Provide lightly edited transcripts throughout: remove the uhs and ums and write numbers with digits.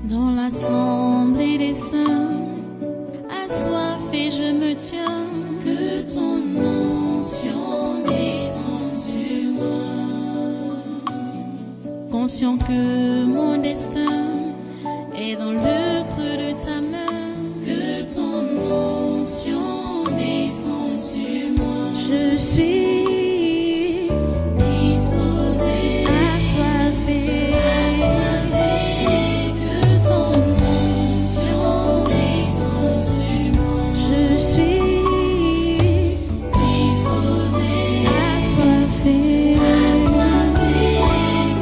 Dans l'assemblée des saints, assoiffé je me tiens, que ton onction descende sur moi. Conscient que mon destin est dans le creux de ta main, que ton onction descende sur moi. Je suis disposé, assoiffé, que ton onction descende sur moi. Je suis disposé, assoiffé,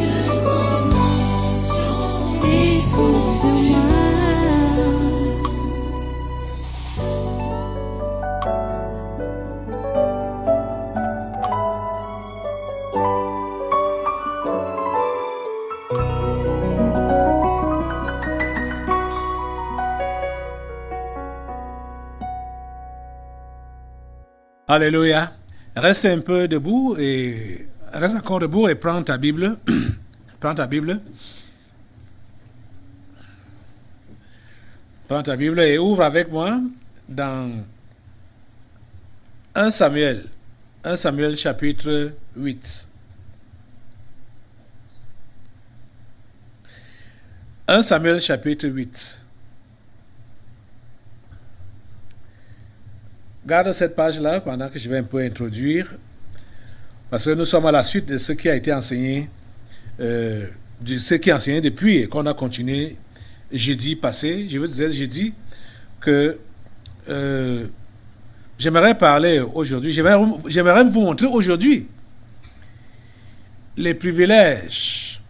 que ton onction descende sur moi. Alléluia. Reste un peu debout et reste encore debout et prends ta Bible. Prends ta Bible. Prends ta Bible et ouvre avec moi dans 1 Samuel. 1 Samuel chapitre 8. 1 Samuel chapitre 8. Garde cette page-là pendant que je vais un peu introduire, parce que nous sommes à la suite de ce qui a été enseigné, de ce qui est enseigné depuis et qu'on a continué jeudi passé. Je vous disais jeudi que j'aimerais parler aujourd'hui, j'aimerais vous montrer aujourd'hui les privilèges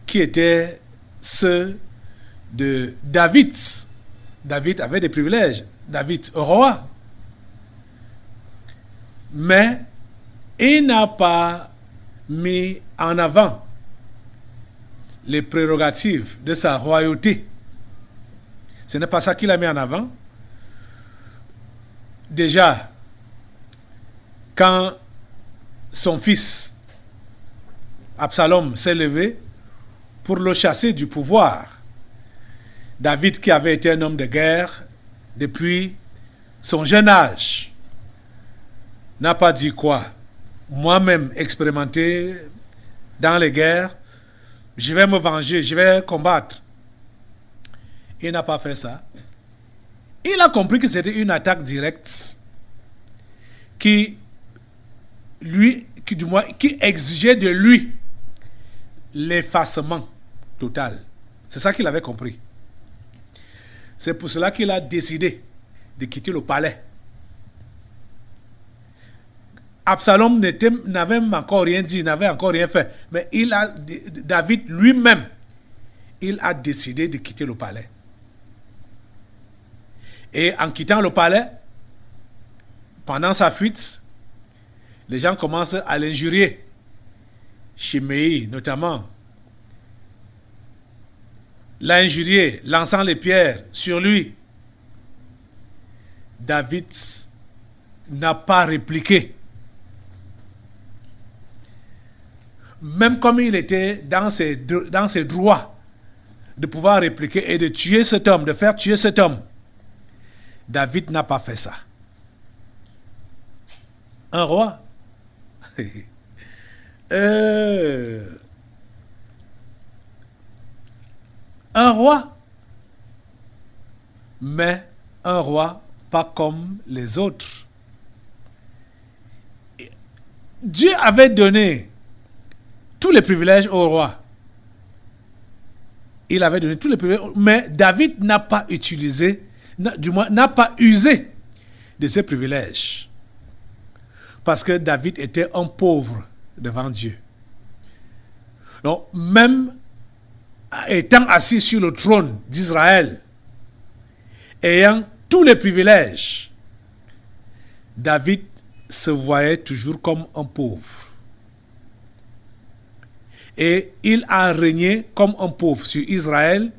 qui étaient ceux de David. David avait des privilèges. David, roi. Mais il n'a pas mis en avant les prérogatives de sa royauté. Ce n'est pas ça qu'il a mis en avant. Déjà, quand son fils Absalom s'est levé pour le chasser du pouvoir, David, qui avait été un homme de guerre depuis son jeune âge, n'a pas dit quoi? Moi-même expérimenté dans les guerres, je vais me venger, je vais combattre. Il n'a pas fait ça. Il a compris que c'était une attaque directe qui exigeait de lui l'effacement total. C'est ça qu'il avait compris. C'est pour cela qu'il a décidé de quitter le palais. Absalom n'avait encore rien dit, n'avait encore rien fait. Mais David lui-même, il a décidé de quitter le palais. Et en quittant le palais, pendant sa fuite, les gens commencent à l'injurier. Shimei, notamment, l'a injurié, lançant les pierres sur lui. David n'a pas répliqué. Même comme il était dans ses droits de pouvoir répliquer et de tuer cet homme, de faire tuer cet homme, David n'a pas fait ça. Un roi. Un roi. Mais un roi pas comme les autres. Dieu avait donné tous les privilèges au roi. Il avait donné tous les privilèges, mais David n'a pas utilisé, du moins n'a pas usé de ces privilèges. Parce que David était un pauvre devant Dieu. Donc, même étant assis sur le trône d'Israël, ayant tous les privilèges, David se voyait toujours comme un pauvre. Et il a régné comme un pauvre sur Israël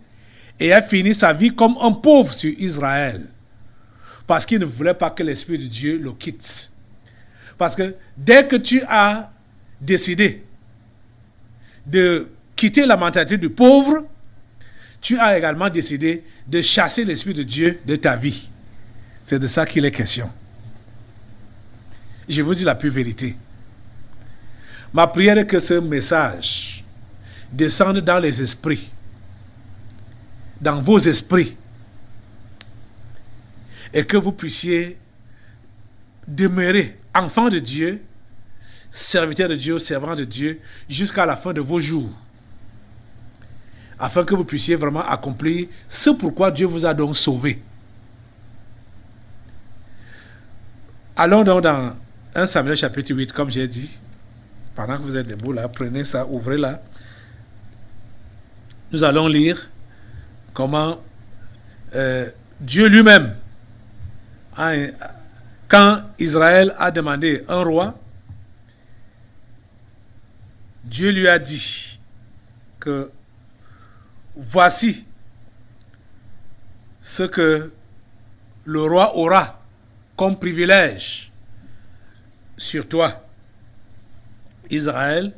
et a fini sa vie comme un pauvre sur Israël. Parce qu'il ne voulait pas que l'Esprit de Dieu le quitte. Parce que dès que tu as décidé de quitter la mentalité du pauvre, tu as également décidé de chasser l'Esprit de Dieu de ta vie. C'est de ça qu'il est question. Je vous dis la pure vérité. Ma prière est que ce message descende dans les esprits, dans vos esprits, et que vous puissiez demeurer enfant de Dieu, serviteur de Dieu, servant de Dieu, jusqu'à la fin de vos jours, afin que vous puissiez vraiment accomplir ce pourquoi Dieu vous a donc sauvé. Allons donc dans 1 Samuel chapitre 8, comme j'ai dit. Pendant que vous êtes debout là, prenez ça, ouvrez-la. Nous allons lire comment Dieu lui-même, quand Israël a demandé un roi, Dieu lui a dit que voici ce que le roi aura comme privilège sur toi. Israël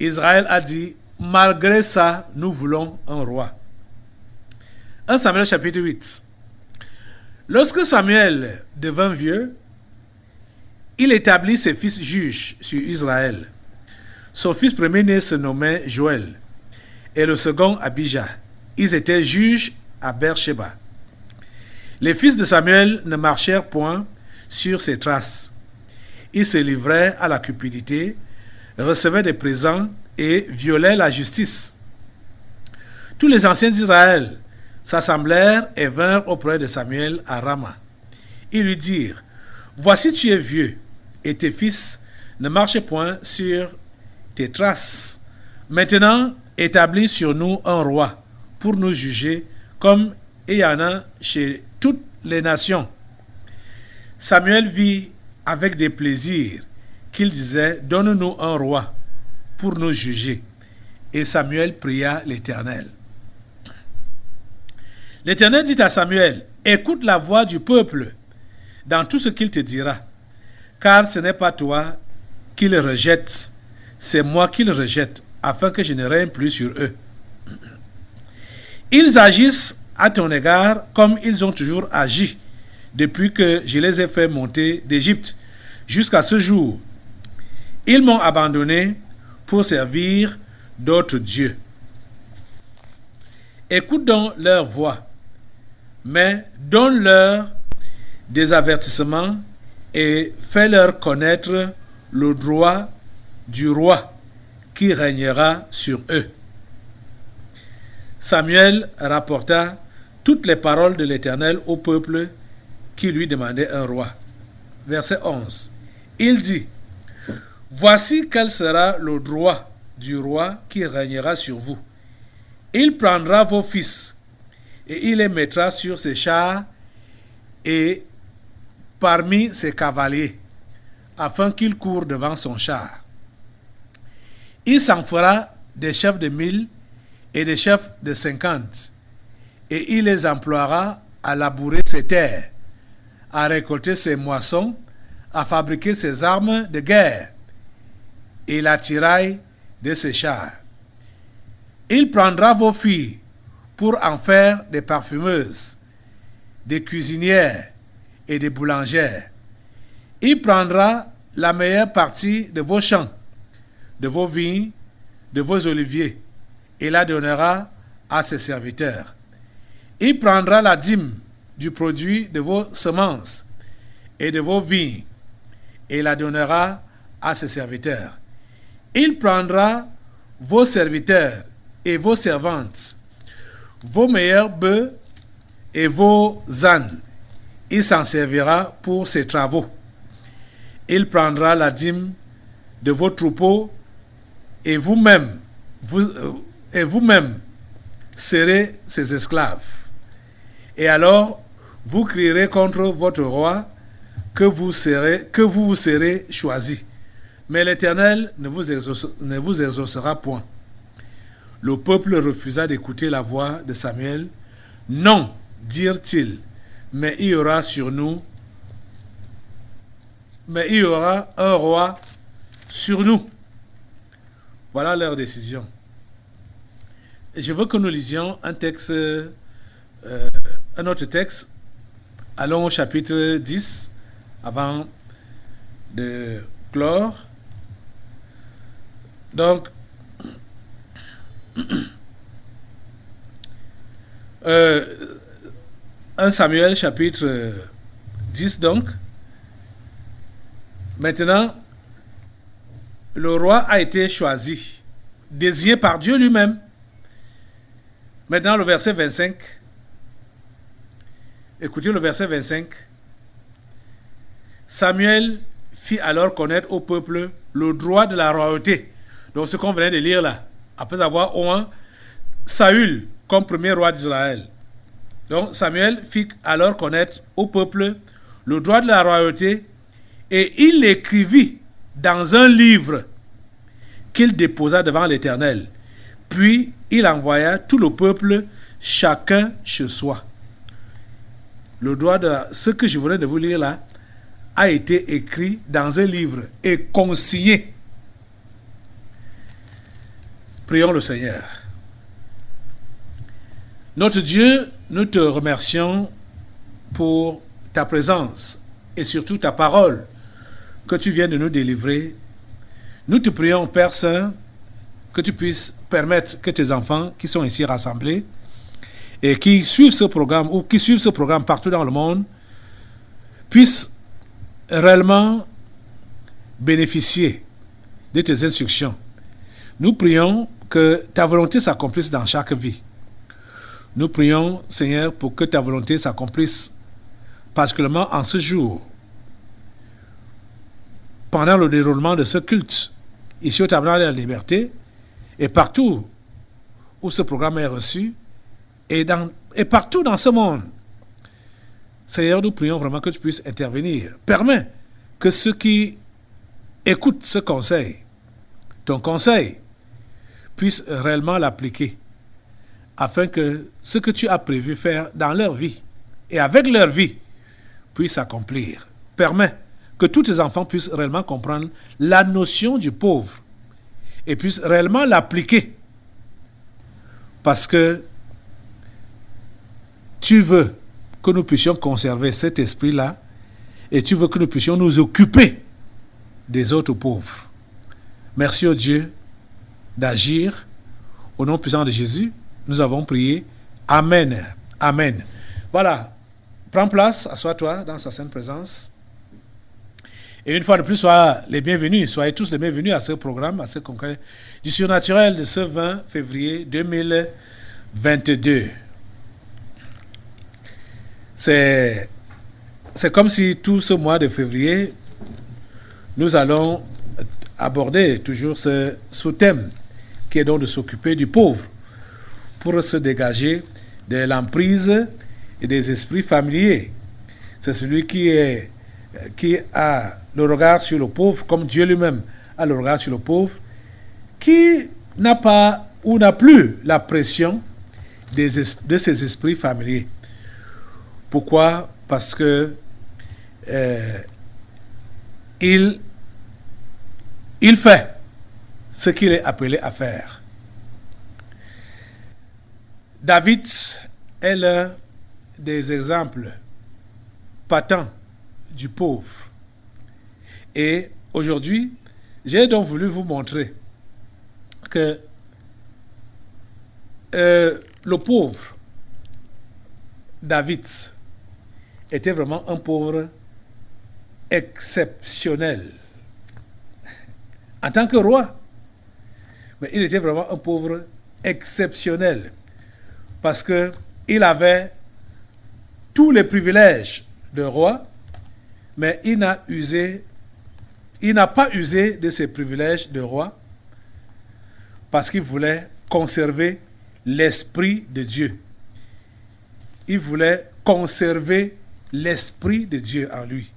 a dit, malgré ça, nous voulons un roi. 1 Samuel chapitre 8. Lorsque Samuel devint vieux, il établit ses fils juges sur Israël. Son fils premier-né se nommait Joël et le second Abijah. Ils étaient juges à Beersheba. Les fils de Samuel ne marchèrent point sur ses traces. Ils se livraient à la cupidité, recevaient des présents et violaient la justice. Tous les anciens d'Israël s'assemblèrent et vinrent auprès de Samuel à Rama. Ils lui dirent, « Voici tu es vieux, et tes fils ne marchent point sur tes traces. Maintenant, établis sur nous un roi, pour nous juger, comme il y en a chez toutes les nations. » Samuel vit avec des plaisirs qu'il disait, « Donne-nous un roi pour nous juger. » Et Samuel pria l'Éternel. L'Éternel dit à Samuel, « Écoute la voix du peuple dans tout ce qu'il te dira, car ce n'est pas toi qu'il rejette, c'est moi qu'il rejette, afin que je ne règne plus sur eux. Ils agissent à ton égard comme ils ont toujours agi, depuis que je les ai fait monter d'Égypte jusqu'à ce jour. Ils m'ont abandonné pour servir d'autres dieux. Écoute donc leur voix, mais donne-leur des avertissements et fais-leur connaître le droit du roi qui régnera sur eux. » Samuel rapporta toutes les paroles de l'Éternel au peuple qui lui demandait un roi. Verset 11. Il dit, « Voici quel sera le droit du roi qui régnera sur vous. Il prendra vos fils et il les mettra sur ses chars et parmi ses cavaliers, afin qu'ils courent devant son char. Il s'en fera des chefs de 1000 et des chefs de 50, et il les emploiera à labourer ses terres, à récolter ses moissons, à fabriquer ses armes de guerre et la tiraille de ses chars. Il prendra vos filles pour en faire des parfumeuses, des cuisinières et des boulangères. Il prendra la meilleure partie de vos champs, de vos vignes, de vos oliviers, et la donnera à ses serviteurs. Il prendra la dîme du produit de vos semences et de vos vignes, et la donnera à ses serviteurs. Il prendra vos serviteurs et vos servantes, vos meilleurs bœufs et vos ânes. Il s'en servira pour ses travaux. Il prendra la dîme de vos troupeaux et vous-même serez ses esclaves. Et alors, vous crierez contre votre roi que vous vous serez choisi. Mais l'Éternel ne vous exaucera point. Le peuple refusa d'écouter la voix de Samuel. Non, dirent-ils, mais il y aura un roi sur nous. Voilà leur décision. je veux que nous lisions un texte, un autre texte. Allons au chapitre 10, avant de clore. Donc, 1 Samuel chapitre 10 donc. Maintenant, le roi a été choisi, désigné par Dieu lui-même. Maintenant, le verset 25. Écoutez le verset 25. Samuel fit alors connaître au peuple le droit de la royauté. Donc, ce qu'on venait de lire là, après avoir oint Saül comme premier roi d'Israël. Donc, Samuel fit alors connaître au peuple le droit de la royauté et il l'écrivit dans un livre qu'il déposa devant l'Éternel. Puis, il envoya tout le peuple, chacun chez soi. Le droit de ce que je venais de vous lire là a été écrit dans un livre et consigné. Prions le Seigneur. Notre Dieu, nous te remercions pour ta présence et surtout ta parole que tu viens de nous délivrer. Nous te prions, Père Saint, que tu puisses permettre que tes enfants qui sont ici rassemblés et qui suivent ce programme ou qui suivent ce programme partout dans le monde puissent réellement bénéficier de tes instructions. Nous prions que ta volonté s'accomplisse dans chaque vie. Nous prions, Seigneur, pour que ta volonté s'accomplisse particulièrement en ce jour, pendant le déroulement de ce culte, ici au Tabernacle de la Liberté, et partout où ce programme est reçu, et partout dans ce monde. Seigneur, nous prions vraiment que tu puisses intervenir. Permets que ceux qui écoutent ce conseil, ton conseil, puissent réellement l'appliquer, afin que ce que tu as prévu faire dans leur vie, et avec leur vie, puisse s'accomplir. Permets que tous tes enfants puissent réellement comprendre la notion du pauvre, et puissent réellement l'appliquer. Parce que tu veux que nous puissions conserver cet esprit-là et tu veux que nous puissions nous occuper des autres pauvres. Merci au Dieu d'agir. Au nom puissant de Jésus, nous avons prié. Amen. Amen. Voilà. Prends place, assois-toi dans sa sainte présence. Et une fois de plus, soyez tous les bienvenus à ce programme, à ce congrès du surnaturel de ce 20 février 2022. C'est comme si tout ce mois de février, nous allons aborder toujours ce sous-thème qui est donc de s'occuper du pauvre pour se dégager de l'emprise et des esprits familiers. C'est celui qui a le regard sur le pauvre, comme Dieu lui-même a le regard sur le pauvre, qui n'a pas ou n'a plus la pression de ses esprits familiers. Pourquoi? Parce que il fait ce qu'il est appelé à faire. David est l'un des exemples patents du pauvre. Et aujourd'hui, j'ai donc voulu vous montrer que le pauvre David était vraiment un pauvre exceptionnel. En tant que roi, mais il était vraiment un pauvre exceptionnel. Parce qu'il avait tous les privilèges de roi, mais il n'a pas usé de ses privilèges de roi parce qu'il voulait conserver l'Esprit de Dieu. Il voulait conserver l'Esprit de Dieu en lui.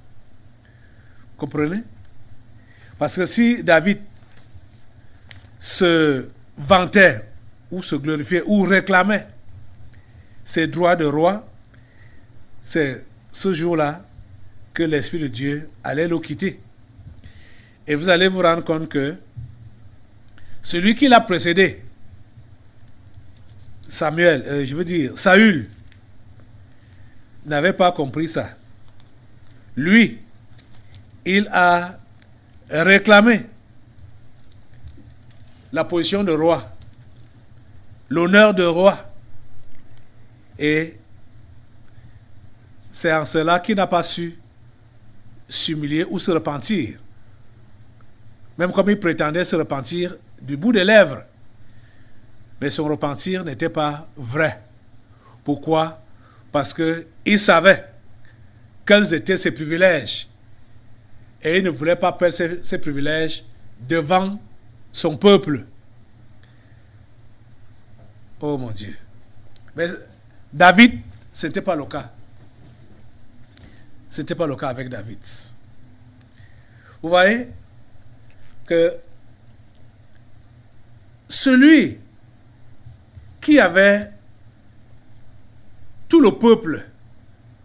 Comprenez? Parce que si David se vantait ou se glorifiait ou réclamait ses droits de roi, c'est ce jour-là que l'Esprit de Dieu allait le quitter. Et vous allez vous rendre compte que celui qui l'a précédé Saül n'avait pas compris ça. Lui, il a réclamé la position de roi, l'honneur de roi. Et c'est en cela qu'il n'a pas su s'humilier ou se repentir. Même comme il prétendait se repentir du bout des lèvres. Mais son repentir n'était pas vrai. Pourquoi? Parce qu'il savait quels étaient ses privilèges. Et il ne voulait pas perdre ses privilèges devant son peuple. Oh mon Dieu. Mais David, ce n'était pas le cas. Ce n'était pas le cas avec David. Vous voyez que celui qui avait tout le peuple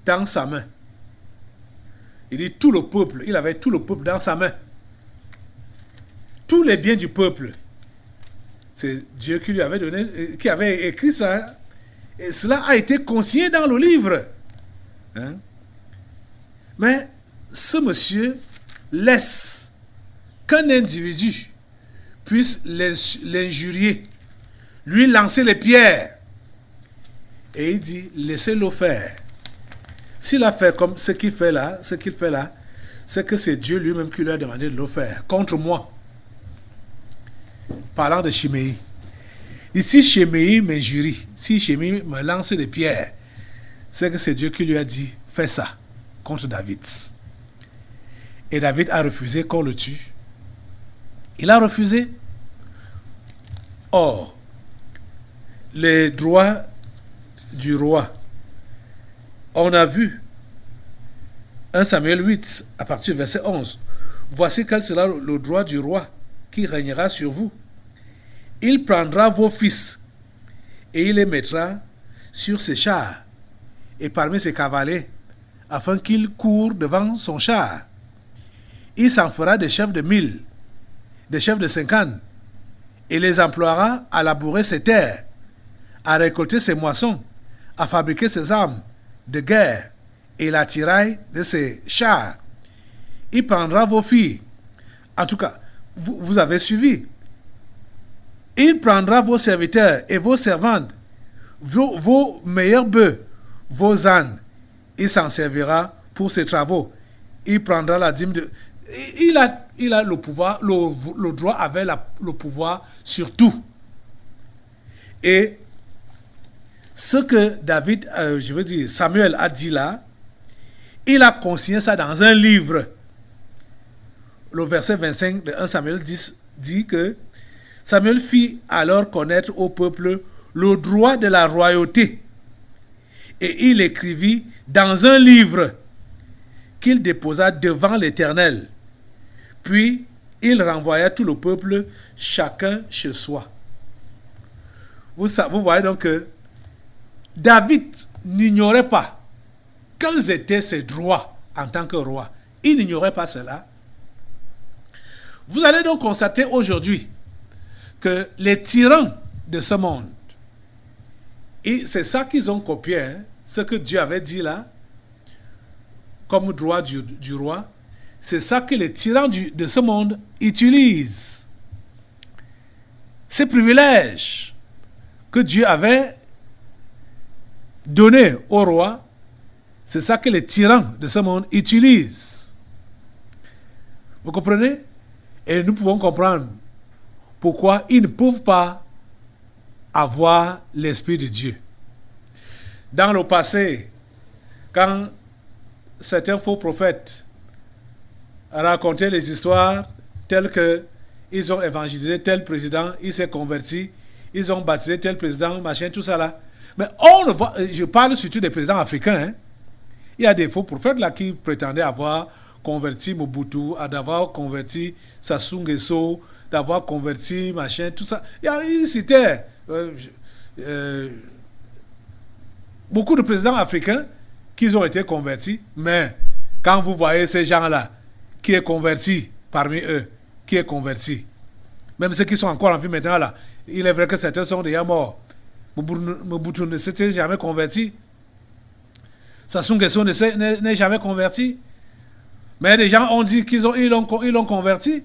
dans sa main, il dit tout le peuple, il avait tout le peuple dans sa main. Tous les biens du peuple, c'est Dieu qui lui avait donné, qui avait écrit ça. Et cela a été consigné dans le livre. Hein? Mais ce monsieur laisse qu'un individu puisse l'injurier, lui lancer les pierres. Et il dit, laissez-le faire. S'il a fait comme ce qu'il fait là, c'est que c'est Dieu lui-même qui lui a demandé de le faire, contre moi. Parlant de Chiméi. Ici, Chiméi m'injurie, si Chiméi me lance des pierres, c'est que c'est Dieu qui lui a dit, fais ça, contre David. Et David a refusé qu'on le tue. Il a refusé. Or, les droits du roi, on a vu 1 Samuel 8, à partir du verset 11. Voici quel sera le droit du roi qui régnera sur vous. Il prendra vos fils et il les mettra sur ses chars et parmi ses cavaliers, afin qu'ils courent devant son char. Il s'en fera des chefs de 1000, des chefs de 50, et les emploiera à labourer ses terres, à récolter ses moissons, à fabriquer ses armes de guerre et la tiraille de ses chars. Il prendra vos filles. En tout cas, vous avez suivi. Il prendra vos serviteurs et vos servantes, vos meilleurs bœufs, vos ânes. Il s'en servira pour ses travaux. Il prendra la dîme de... Il a le pouvoir, le droit avait le pouvoir sur tout. Et ce que Samuel a dit là, il a consigné ça dans un livre. Le verset 25 de 1 Samuel 10 dit que Samuel fit alors connaître au peuple le droit de la royauté. Et il écrivit dans un livre qu'il déposa devant l'Éternel. Puis il renvoya tout le peuple, chacun chez soi. Vous voyez donc que David n'ignorait pas quels étaient ses droits en tant que roi. Il n'ignorait pas cela. Vous allez donc constater aujourd'hui que les tyrans de ce monde, et c'est ça qu'ils ont copié, hein, ce que Dieu avait dit là, comme droit du roi, c'est ça que les tyrans de ce monde utilisent. Ces privilèges que Dieu avait donnés au roi, c'est ça que les tyrans de ce monde utilisent. Vous comprenez? Et nous pouvons comprendre pourquoi ils ne peuvent pas avoir l'Esprit de Dieu. Dans le passé, quand certains faux prophètes racontaient les histoires telles que ils ont évangélisé tel président, il s'est converti, ils ont baptisé tel président, machin, tout ça là. Mais on le voit, je parle surtout des présidents africains. Hein. Il y a des faux prophètes là qui prétendaient avoir converti Mobutu, d'avoir converti Sassou Nguesso, d'avoir converti machin, tout ça. Il citait beaucoup de présidents africains qui ont été convertis, mais quand vous voyez ces gens-là, qui est converti parmi eux, qui est converti, même ceux qui sont encore en vie maintenant là, il est vrai que certains sont déjà morts, Mobutu ne s'était jamais converti. Sassou Nguesso n'est jamais converti. Mais les gens ont dit qu'ils l'ont converti.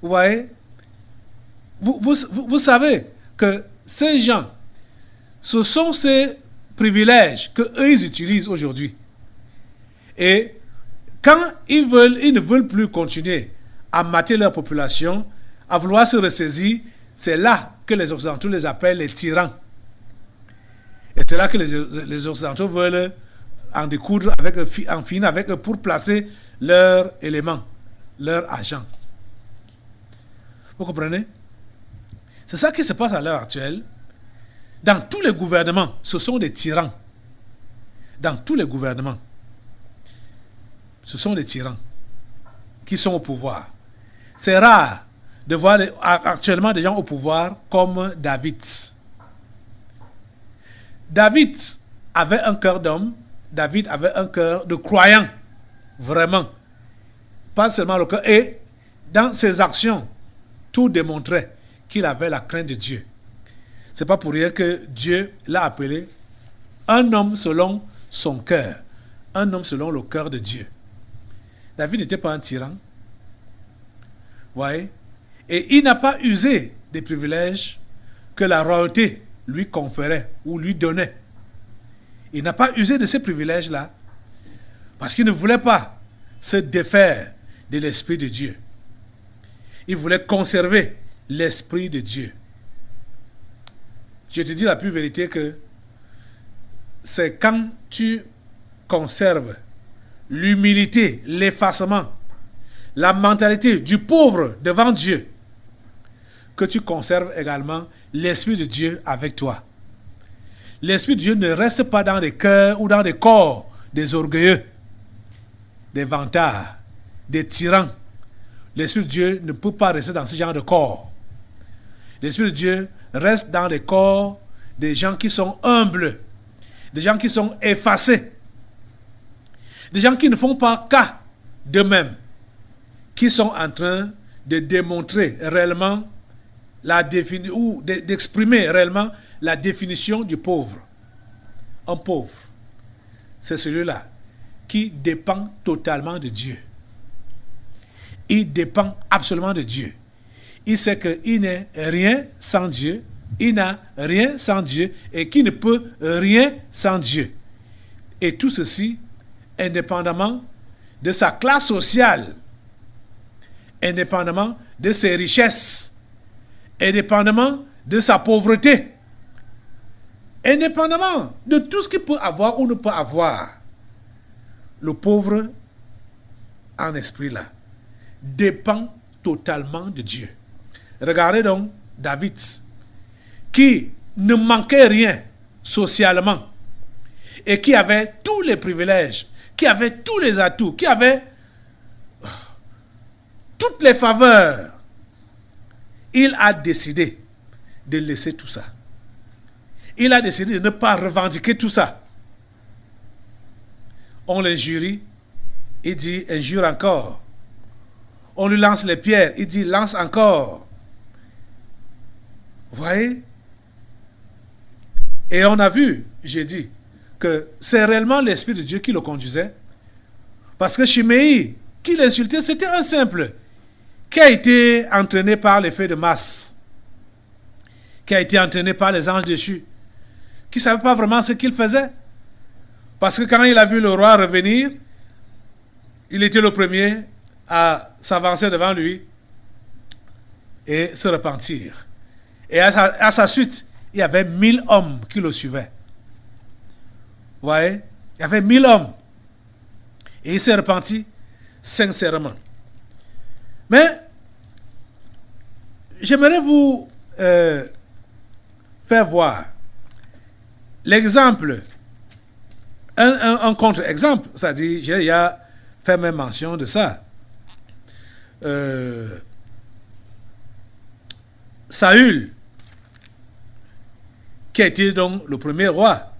Vous voyez? Vous savez que ces gens, ce sont ces privilèges qu'eux, ils utilisent aujourd'hui. Et quand ils ne veulent plus continuer à mater leur population, à vouloir se ressaisir, c'est là que les Occidentaux les appellent les tyrans. Et c'est là que les Occidentaux veulent en découdre, en finir avec eux pour placer leurs éléments, leur agent. Vous comprenez? C'est ça qui se passe à l'heure actuelle. Dans tous les gouvernements, ce sont des tyrans. Dans tous les gouvernements, ce sont des tyrans qui sont au pouvoir. C'est rare de voir actuellement des gens au pouvoir comme David. David avait un cœur d'homme. David avait un cœur de croyant. Vraiment. Pas seulement le cœur. Et dans ses actions, tout démontrait qu'il avait la crainte de Dieu. C'est pas pour rien que Dieu l'a appelé un homme selon son cœur. Un homme selon le cœur de Dieu. David n'était pas un tyran. Vous voyez? Et il n'a pas usé des privilèges que la royauté lui conférait ou lui donnait. Il n'a pas usé de ces privilèges-là parce qu'il ne voulait pas se défaire de l'Esprit de Dieu. Il voulait conserver l'Esprit de Dieu. Je te dis la pure vérité que c'est quand tu conserves l'humilité, l'effacement, la mentalité du pauvre devant Dieu que tu conserves également l'Esprit de Dieu avec toi. L'Esprit de Dieu ne reste pas dans les cœurs ou dans les corps des orgueilleux, des vantards, des tyrans. L'Esprit de Dieu ne peut pas rester dans ce genre de corps. L'Esprit de Dieu reste dans les corps des gens qui sont humbles, des gens qui sont effacés, des gens qui ne font pas cas d'eux-mêmes, qui sont en train de démontrer réellement ou d'exprimer réellement la définition du pauvre. Un pauvre, c'est celui-là qui dépend totalement de Dieu. Il dépend absolument de Dieu. Il sait qu'il n'est rien sans Dieu, il n'a rien sans Dieu et qu'il ne peut rien sans Dieu. Et tout ceci, indépendamment de sa classe sociale, indépendamment de ses richesses, indépendamment de sa pauvreté, indépendamment de tout ce qu'il peut avoir ou ne pas avoir. Le pauvre en esprit là dépend totalement de Dieu. Regardez donc David, qui ne manquait rien socialement et qui avait tous les privilèges, qui avait tous les atouts, qui avait toutes les faveurs. Il a décidé de laisser tout ça. Il a décidé de ne pas revendiquer tout ça. On l'injurie, il dit injure encore. On lui lance les pierres, il dit lance encore. Vous voyez? Et on a vu, j'ai dit, que c'est réellement l'Esprit de Dieu qui le conduisait. Parce que Chiméi, qui l'insultait, c'était un simple, qui a été entraîné par l'effet de masse, qui a été entraîné par les anges déchus, qui ne savait pas vraiment ce qu'il faisait. Parce que quand il a vu le roi revenir, il était le premier à s'avancer devant lui et se repentir. Et à sa suite, il y avait 1000 hommes qui le suivaient. Vous voyez? Il y avait 1000 hommes. Et il s'est repenti sincèrement. Mais, j'aimerais vous faire voir l'exemple, un contre-exemple, c'est-à-dire, j'ai déjà fait même mention de ça. Saül, qui a été donc le premier roi.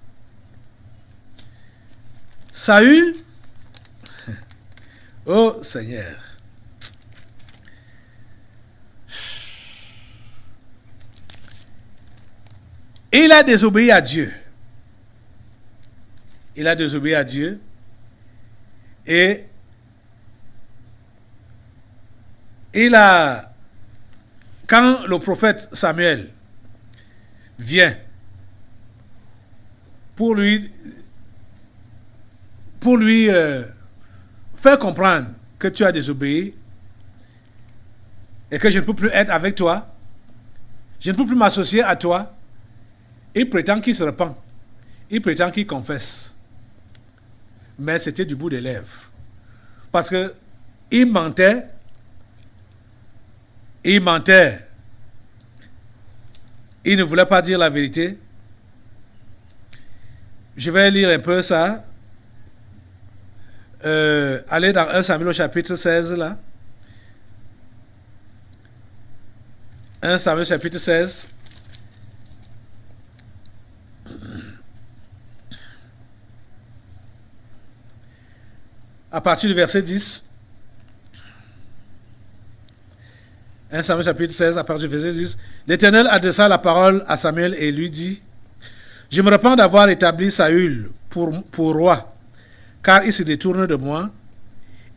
Saül, oh Seigneur, Et il a désobéi à Dieu. Il a désobéi à Dieu. Et quand le prophète Samuel vient pour lui faire comprendre que tu as désobéi et que je ne peux plus être avec toi, je ne peux plus m'associer à toi, il prétend qu'il se repent, il prétend qu'il confesse. Mais c'était du bout des lèvres. Parce que il mentait, il ne voulait pas dire la vérité. Je vais lire un peu ça. Allez dans 1 Samuel au chapitre 16 là. 1 Samuel chapitre 16. À partir du verset 10. 1 Samuel chapitre 16, à partir du verset 10. L'Éternel adressa la parole à Samuel et lui dit: Je me repens d'avoir établi Saül pour roi, car il se détourne de moi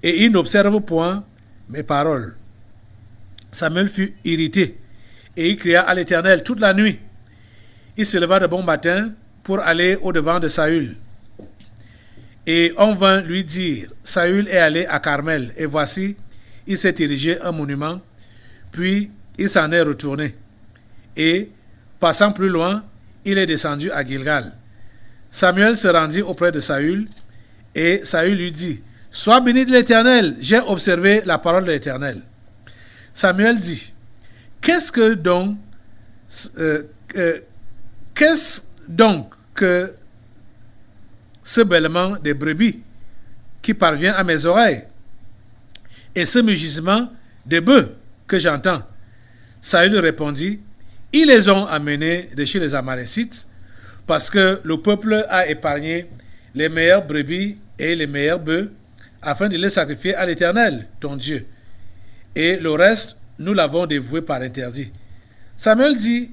et il n'observe point mes paroles. Samuel fut irrité et il cria à l'Éternel toute la nuit. Il se leva de bon matin pour aller au-devant de Saül. Et on vint lui dire: Saül est allé à Carmel, et voici, il s'est érigé un monument, puis il s'en est retourné. Et, passant plus loin, il est descendu à Gilgal. Samuel se rendit auprès de Saül, et Saül lui dit: Sois béni de l'Éternel, j'ai observé la parole de l'Éternel. Samuel dit: Qu'est-ce donc que ce bêlement des brebis qui parvient à mes oreilles, et ce mugissement des bœufs que j'entends? Saül répondit: Ils les ont amenés de chez les Amalécites, parce que le peuple a épargné les meilleures brebis et les meilleurs bœufs, afin de les sacrifier à l'Éternel, ton Dieu. Et le reste, nous l'avons dévoué par interdit. Samuel dit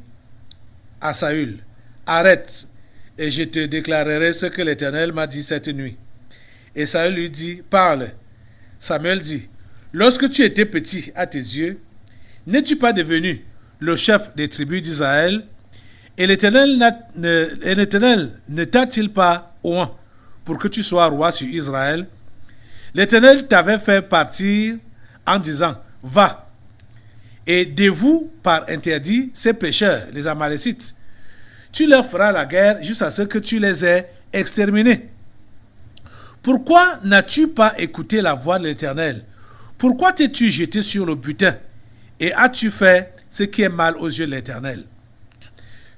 à Saül: Arrête, et je te déclarerai ce que l'Éternel m'a dit cette nuit. Et Saül lui dit: Parle. Samuel dit: Lorsque tu étais petit à tes yeux, n'es-tu pas devenu le chef des tribus d'Israël? Et l'Éternel ne t'a-t-il pas oint pour que tu sois roi sur Israël? L'Éternel t'avait fait partir en disant: Va, et dévoue par interdit ces pécheurs, les Amalécites. Tu leur feras la guerre jusqu'à ce que tu les aies exterminés. Pourquoi n'as-tu pas écouté la voix de l'Éternel? Pourquoi t'es-tu jeté sur le butin et as-tu fait ce qui est mal aux yeux de l'Éternel?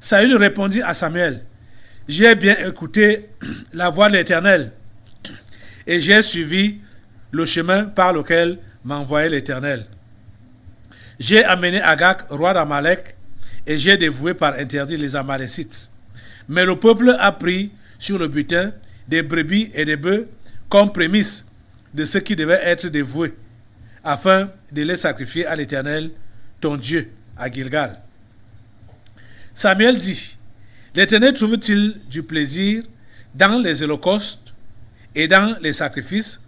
Saül répondit à Samuel: J'ai bien écouté la voix de l'Éternel et j'ai suivi le chemin par lequel m'a envoyé l'Éternel. J'ai amené Agag, roi d'Amalek, et j'ai dévoué par interdit les Amalécites. Mais le peuple a pris sur le butin des brebis et des bœufs comme prémisse de ce qui devait être dévoué, afin de les sacrifier à l'Éternel, ton Dieu, à Gilgal. Samuel dit: L'Éternel trouve-t-il du plaisir dans les holocaustes et dans les sacrifices,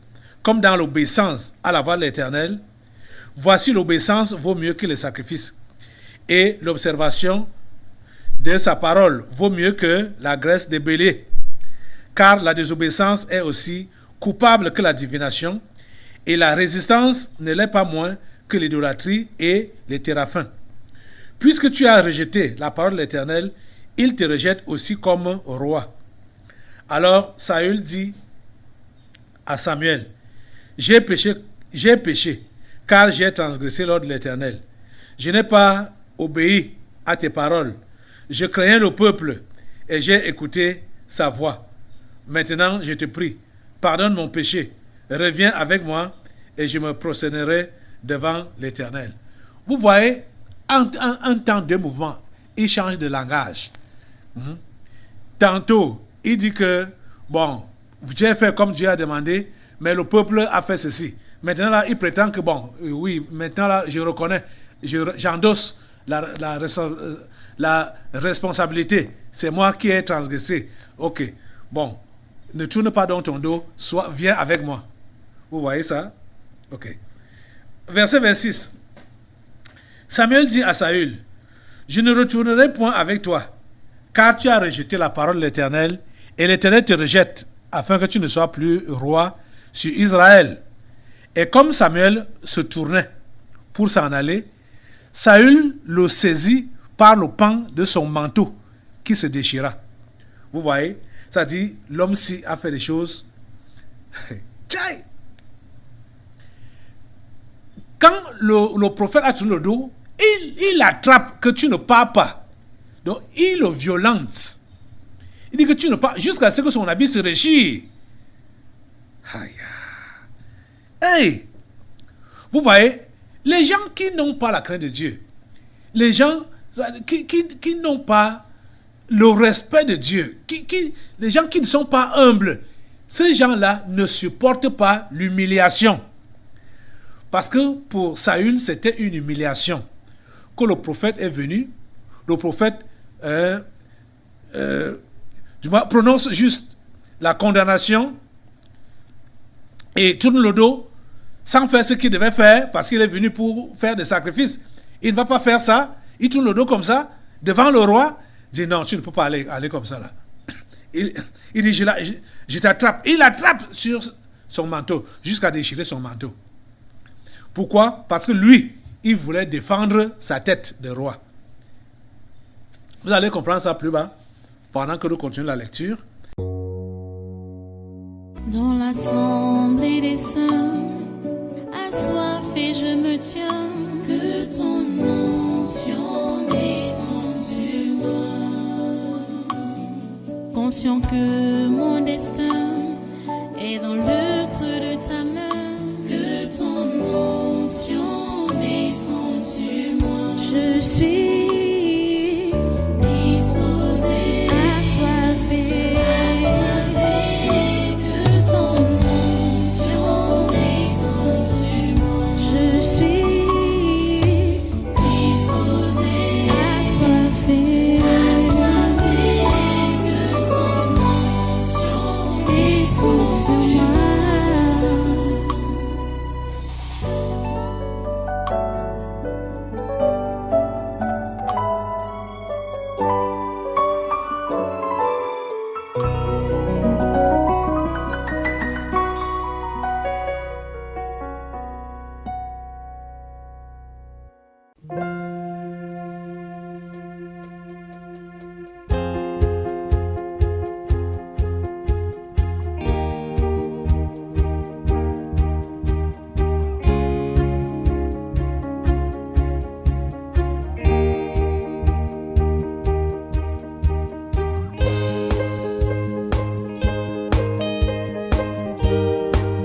comme dans l'obéissance à la voix de l'Éternel? Voici, l'obéissance vaut mieux que les sacrifices, et l'observation de sa parole vaut mieux que la graisse des béliers. Car la désobéissance est aussi coupable que la divination, et la résistance ne l'est pas moins que l'idolâtrie et les téraphins. Puisque tu as rejeté la parole de l'Éternel, il te rejette aussi comme roi. Alors Saül dit à Samuel: J'ai péché, car j'ai transgressé l'ordre de l'Éternel. Je n'ai pas obéi à tes paroles. Je craignais le peuple et j'ai écouté sa voix. Maintenant, je te prie, pardonne mon péché. Reviens avec moi et je me prosternerai devant l'Éternel. Vous voyez, en temps de mouvement, il change de langage. Tantôt, il dit que, bon, j'ai fait comme Dieu a demandé, mais le peuple a fait ceci. Maintenant, là, il prétend que, bon, oui, maintenant, là, je reconnais, j'endosse la la responsabilité. C'est moi qui ai transgressé. Ok, bon, ne tourne pas dans ton dos, viens avec moi. Vous voyez ça? Ok. Verset 26. Samuel dit à Saül, je ne retournerai point avec toi, car tu as rejeté la parole de l'Éternel, et l'Éternel te rejette, afin que tu ne sois plus roi sur Israël. Et comme Samuel se tournait pour s'en aller, Saül le saisit par le pan de son manteau qui se déchira. Vous voyez, ça dit, l'homme-ci a fait des choses. Tchaï! Quand le prophète a tourné le dos, il attrape que tu ne pars pas. Donc, il le violente. Il dit que tu ne pars jusqu'à ce que son habit se réchire. Aïe. Hey! Vous voyez, les gens qui n'ont pas la crainte de Dieu, les gens qui n'ont pas le respect de Dieu, les gens qui ne sont pas humbles, ces gens-là ne supportent pas l'humiliation. Parce que pour Saül, c'était une humiliation. Que le prophète est venu, le prophète du moins, prononce juste la condamnation et tourne le dos sans faire ce qu'il devait faire parce qu'il est venu pour faire des sacrifices. Il ne va pas faire ça. Il tourne le dos comme ça devant le roi. Il dit non, tu ne peux pas aller comme ça là. Il dit je t'attrape. Il attrape sur son manteau jusqu'à déchirer son manteau. Pourquoi? Parce que lui, il voulait défendre sa tête de roi. Vous allez comprendre ça plus bas pendant que nous continuons la lecture. Dans l'assemblée des saints, assoiffé je me tiens, que ton onction descende sur moi. Conscient que mon destin est dans le creux de ta main, que ton onction descende sur moi. Je suis